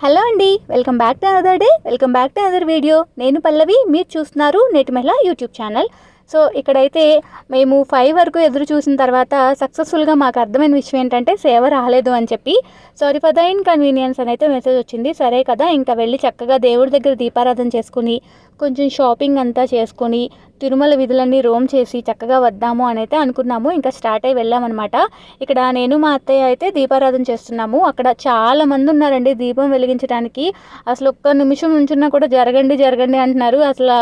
Hello అండి, welcome back to another day, welcome back to another video. నేను పల్లవి, మీరు చూస్తున్నారు నేటి మహిళ యూట్యూబ్ ఛానల్. సో ఇక్కడైతే మేము 5 వరకు ఎదురు చూసిన తర్వాత సక్సెస్ఫుల్గా మాకు అర్థమైన విషయం ఏంటంటే సేవ రాలేదు అని చెప్పి సారీ ఫర్ ద ఇన్కన్వీనియన్స్ అని అయితే మెసేజ్ వచ్చింది. సరే కదా, ఇంకా వెళ్ళి చక్కగా దేవుడి దగ్గర దీపారాధన చేసుకుని కొంచెం షాపింగ్ అంతా చేసుకొని తిరుమల విధులన్నీ రోమ్ చేసి చక్కగా వద్దాము అని అయితే అనుకున్నాము. ఇంకా స్టార్ట్ అయ్యి వెళ్ళామన్నమాట. ఇక్కడ నేను మా అత్తయ్య అయితే దీపారాధన చేస్తున్నాము. అక్కడ చాలా మంది ఉన్నారండి దీపం వెలిగించడానికి. అసలు ఒక్క నిమిషం నుంచున్నా కూడా జరగండి జరగండి అంటున్నారు. అసలు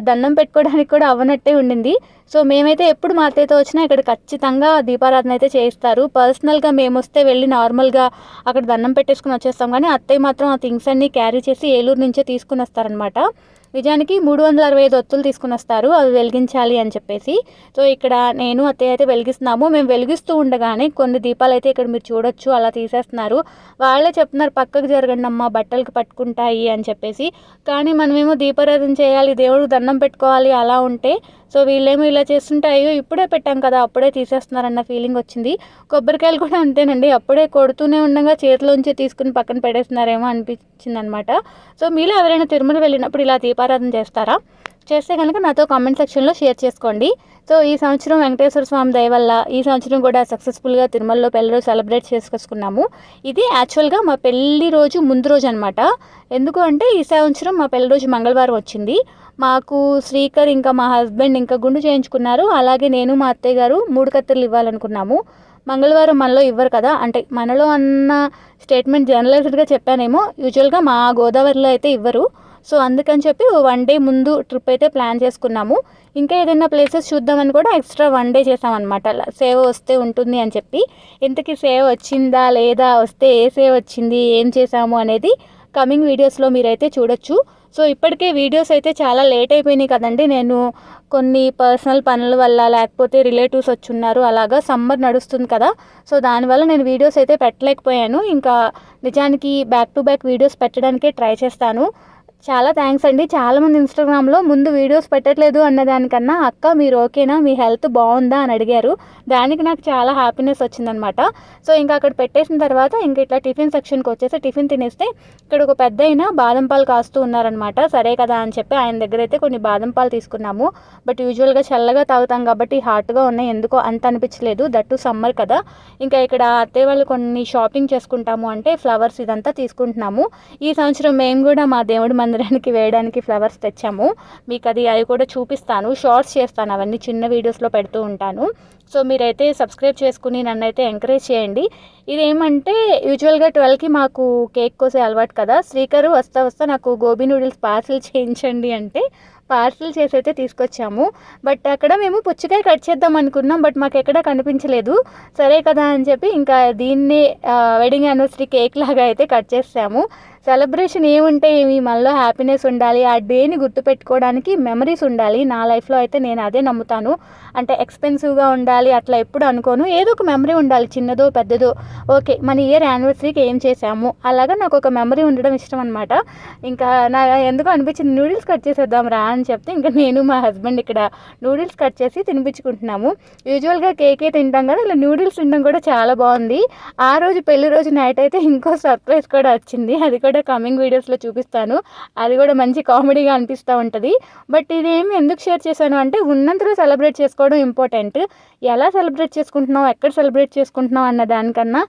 దండం పెట్టుకోవడానికి కూడా అవ్వనట్టే ఉండింది. సో మేమైతే ఎప్పుడు మా అత్తయ్యతో వచ్చినా ఇక్కడ ఖచ్చితంగా దీపారాధన అయితే చేయిస్తారు. పర్సనల్గా మేము వస్తే వెళ్ళి నార్మల్గా అక్కడ దండం పెట్టేసుకుని వచ్చేస్తాం, కానీ అత్తయ్య మాత్రం ఆ థింగ్స్ అన్నీ క్యారీ చేసి ఏలూరు నుంచే తీసుకుని వస్తారనమాట. నిజానికి 365 ఒత్తులు తీసుకుని వస్తారు, అవి వెలిగించాలి అని చెప్పేసి. సో ఇక్కడ నేను అత్తయ్య అయితే వెలిగిస్తున్నాము. మేము వెలిగిస్తూ ఉండగానే కొన్ని దీపాలు అయితే ఇక్కడ మీరు చూడొచ్చు అలా తీసేస్తున్నారు. వాళ్ళే చెప్తున్నారు పక్కకు జరగండి అమ్మ, బట్టలకు పట్టుకుంటాయి అని చెప్పేసి. కానీ మనమేమో దీపారాధన చేయాలి, దేవుడు దండం పెట్టుకోవాలి అలా ఉంటే, సో వీళ్ళేమో ఇలా చేస్తుంటే అయ్యో ఇప్పుడే పెట్టాం కదా అప్పుడే తీసేస్తున్నారన్న ఫీలింగ్ వచ్చింది. కొబ్బరికాయలు కూడా అంతేనండి, అప్పుడే కొడుతూనే ఉండగా చేతిలోంచి తీసుకుని పక్కన పెట్టేస్తున్నారేమో అనిపించింది అనమాట. సో మీలో ఎవరైనా తిరుమల వెళ్ళినప్పుడు ఇలా దీపారాధన చేస్తారా? చేస్తే కనుక నాతో కామెంట్ సెక్షన్లో షేర్ చేసుకోండి. సో ఈ సంవత్సరం వెంకటేశ్వర స్వామి దయ వల్ల ఈ సంవత్సరం కూడా సక్సెస్ఫుల్గా తిరుమలలో పెళ్లి రోజు సెలబ్రేట్ చేసుకొచ్చుకున్నాము. ఇది యాక్చువల్గా మా పెళ్లి రోజు ముందు రోజు అనమాట. ఎందుకు అంటే ఈ సంవత్సరం మా పెళ్లి రోజు మంగళవారం వచ్చింది. మాకు శ్రీకర్ ఇంకా మా హస్బెండ్ ఇంకా గుండు చేయించుకున్నారు. అలాగే నేను మా అత్తయ్య గారు 3 కత్తిర్లు ఇవ్వాలనుకున్నాము. మంగళవారం మనలో ఇవ్వరు కదా, అంటే మనలో అన్న స్టేట్మెంట్ జనరలైజ్డ్గా చెప్పానేమో. యూజువల్గా మా గోదావరిలో అయితే ఇవ్వరు. సో అందుకని చెప్పి 1 డే ముందు ట్రిప్ అయితే ప్లాన్ చేసుకున్నాము. ఇంకా ఏదైనా ప్లేసెస్ చూద్దామని కూడా ఎక్స్ట్రా 1 డే చేసామన్నమాట. సేవ వస్తే ఉంటుంది అని చెప్పి. ఇంతకీ సేవ వచ్చిందా లేదా, వస్తే ఏ సేవ వచ్చింది, ఏం చేసాము అనేది కమింగ్ వీడియోస్లో మీరైతే చూడొచ్చు. సో ఇప్పటికే వీడియోస్ అయితే చాలా లేట్ అయిపోయినాయి కదండి. నేను కొన్ని పర్సనల్ పనుల వల్ల, లేకపోతే రిలేటివ్స్ వచ్చున్నారు, అలాగా సమ్మర్ నడుస్తుంది కదా. సో దానివల్ల నేను వీడియోస్ అయితే పెట్టలేకపోయాను. ఇంకా నిజానికి బ్యాక్ టు బ్యాక్ వీడియోస్ పెట్టడానికే ట్రై చేస్తాను. చాలా థ్యాంక్స్ అండి. చాలామంది ఇన్స్టాగ్రామ్లో ముందు వీడియోస్ పెట్టట్లేదు అన్నదానికన్నా అక్క మీరు ఓకేనా, మీ హెల్త్ బాగుందా అని అడిగారు. దానికి నాకు చాలా హ్యాపీనెస్ వచ్చిందనమాట. సో ఇంకా అక్కడ పెట్టేసిన తర్వాత ఇంకా ఇట్లా టిఫిన్ సెక్షన్కి వచ్చేసి టిఫిన్ తినేస్తే ఇక్కడ ఒక పెద్ద అయినా బాదం పాలు కాస్తూ ఉన్నారనమాట. సరే కదా అని చెప్పి ఆయన దగ్గర అయితే కొన్ని బాదం పాలు తీసుకున్నాము. బట్ యూజువల్గా చల్లగా తాగుతాం కాబట్టి హాట్గా ఉన్నాయి, ఎందుకో అంత అనిపించలేదు. దట్టు సమ్మర్ కదా. ఇంకా ఇక్కడ అత్తయ్య వాళ్ళు కొన్ని షాపింగ్ చేసుకుంటాము అంటే ఫ్లవర్స్ ఇదంతా తీసుకుంటున్నాము. ఈ సంవత్సరం మేము కూడా మా దేవుడి మందిరానికి వేయడానికి ఫ్లవర్స్ తెచ్చాము. మీకు అవి కూడా చూపిస్తాను, షార్ట్స్ చేస్తాను, అవన్నీ చిన్న వీడియోస్లో పెడుతూ ఉంటాను. సో మీరైతే సబ్స్క్రైబ్ చేసుకుని నన్ను అయితే ఎంకరేజ్ చేయండి. ఇదేమంటే యూజువల్గా 12కి మాకు కేక్ కోసే అలవాటు కదా. శ్రీకరు వస్తా నాకు గోబీ నూడిల్స్ పార్సిల్ చేయించండి అంటే పార్సిల్ చేసి అయితే తీసుకొచ్చాము. బట్ అక్కడ మేము పుచ్చకాయ కట్ చేద్దాం అనుకున్నాం, బట్ మాకు ఎక్కడ కనిపించలేదు. సరే కదా అని చెప్పి ఇంకా దీన్ని వెడ్డింగ్ యానివర్సరీ కేక్ లాగా అయితే కట్ చేసాము. సెలబ్రేషన్ ఏముంటే ఏమి, మనలో హ్యాపీనెస్ ఉండాలి, ఆ డేని గుర్తుపెట్టుకోవడానికి మెమరీస్ ఉండాలి. నా లైఫ్లో అయితే నేను అదే నమ్ముతాను. అంటే ఎక్స్పెన్సివ్గా ఉండాలి అట్లా ఎప్పుడు అనుకోను. ఏదో ఒక మెమరీ ఉండాలి, చిన్నదో పెద్దదో. ఓకే మన ఇయర్ యానివర్సరీకి ఏం చేసాము, అలాగా నాకు ఒక మెమరీ ఉండడం ఇష్టం అనమాట. ఇంకా నా ఎందుకో అనిపించింది నూడిల్స్ కట్ చేసేద్దాం రా అని చెప్తే ఇంకా నేను మా హస్బెండ్ ఇక్కడ నూడిల్స్ కట్ చేసి తినిపించుకుంటున్నాము. యూజువల్గా కేకే తింటాం కదా, ఇలా నూడిల్స్ తినడం కూడా చాలా బాగుంది. ఆ రోజు పెళ్లి రోజు నైట్ అయితే ఇంకో సర్ప్రైజ్ కూడా వచ్చింది. అది కూడా కమింగ్ వీడియోస్లో చూపిస్తాను. అది కూడా మంచి కామెడీగా అనిపిస్తూ ఉంటుంది. బట్ ఇదేమి ఎందుకు షేర్ చేశాను అంటే ఉన్నంతలో సెలబ్రేట్ చేసుకోవడం ఇంపార్టెంట్. ఎలా సెలబ్రేట్ చేసుకుంటున్నాం, ఎక్కడ సెలబ్రేట్ చేసుకుంటున్నాం అన్న దానికన్నా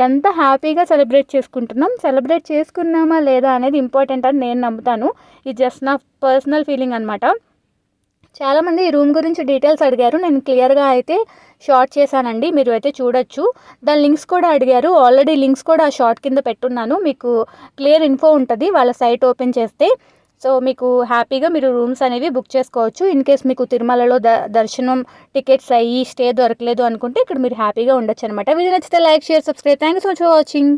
ఎంత హ్యాపీగా సెలబ్రేట్ చేసుకున్నామా లేదా అనేది ఇంపార్టెంట్ అని నేను నమ్ముతాను. ఇది జస్ట్ నా పర్సనల్ ఫీలింగ్ అనమాట. చాలామంది ఈ రూమ్ గురించి డీటెయిల్స్ అడిగారు. నేను క్లియర్గా అయితే షార్ట్ చేశానండి, మీరు అయితే చూడొచ్చు. దాని లింక్స్ కూడా అడిగారు. ఆల్రెడీ లింక్స్ కూడా ఆ షార్ట్ కింద పెట్టున్నాను, మీకు క్లియర్ ఇన్ఫో ఉంటుంది వాళ్ళ సైట్ ఓపెన్ చేస్తే. సో మీకు హ్యాపీగా మీరు రూమ్స్ అనేవి బుక్ చేసుకోవచ్చు. ఇన్ కేస్ మీకు తిరుమలలో దర్శనం టికెట్స్ అయ్యి స్టే దొరకలేదు అనుకుంటే ఇక్కడ మీరు హ్యాపీగా ఉండొచ్చు అనమాట. వీడియో నచ్చితే like, share, subscribe. Thank you so much for watching.